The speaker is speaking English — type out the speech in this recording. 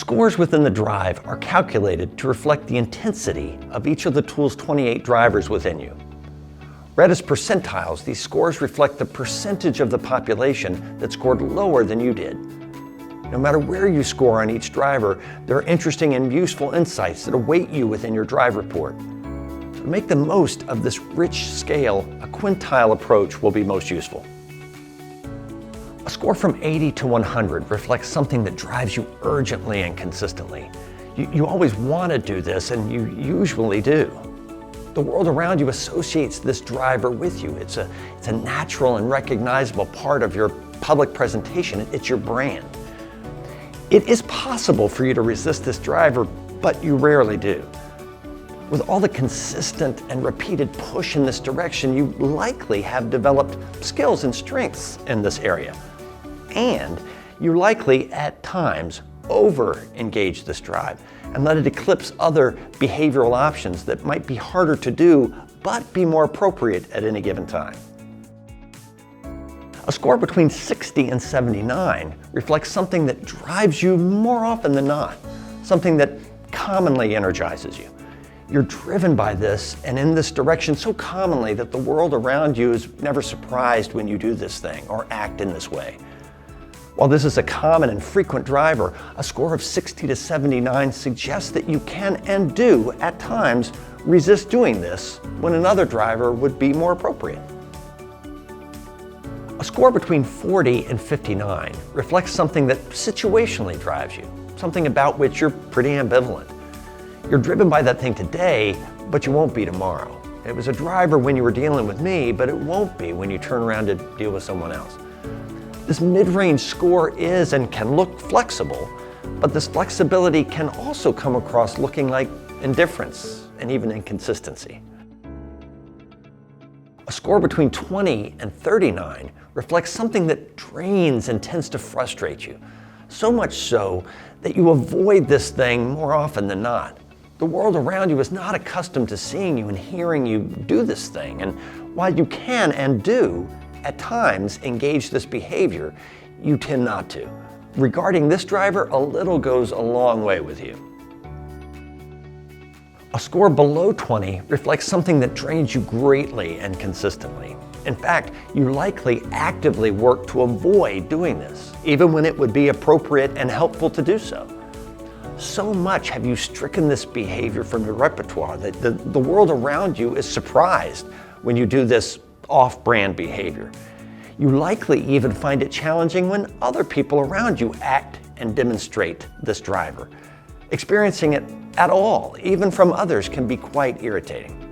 Scores within the DRiV are calculated to reflect the intensity of each of the tool's 28 drivers within you. Read as percentiles, these scores reflect the percentage of the population that scored lower than you did. No matter where you score on each driver, there are interesting and useful insights that await you within your DRiV report. To make the most of this rich scale, a quintile approach will be most useful. A score from 80 to 100 reflects something that drives you urgently and consistently. You always want to do this, and you usually do. The world around you associates this driver with you. It's a natural and recognizable part of your public presentation. It's your brand. It is possible for you to resist this driver, but you rarely do. With all the consistent and repeated push in this direction, you likely have developed skills and strengths in this area. And you likely, at times, over-engage this drive and let it eclipse other behavioral options that might be harder to do, but be more appropriate at any given time. A score between 60 and 79 reflects something that drives you more often than not, something that commonly energizes you. You're driven by this and in this direction so commonly that the world around you is never surprised when you do this thing or act in this way. While this is a common and frequent driver, a score of 60 to 79 suggests that you can and do, at times, resist doing this when another driver would be more appropriate. A score between 40 and 59 reflects something that situationally drives you, something about which you're pretty ambivalent. You're driven by that thing today, but you won't be tomorrow. It was a driver when you were dealing with me, but it won't be when you turn around to deal with someone else. This mid-range score is and can look flexible, but this flexibility can also come across looking like indifference and even inconsistency. A score between 20 and 39 reflects something that drains and tends to frustrate you, so much so that you avoid this thing more often than not. The world around you is not accustomed to seeing you and hearing you do this thing, and while you can and do, at times, engage this behavior, you tend not to. Regarding this driver, a little goes a long way with you. A score below 20 reflects something that drains you greatly and consistently. In fact, you likely actively work to avoid doing this, even when it would be appropriate and helpful to do so. So much have you stricken this behavior from your repertoire that the world around you is surprised when you do this off-brand behavior. You likely even find it challenging when other people around you act and demonstrate this driver. Experiencing it at all, even from others, can be quite irritating.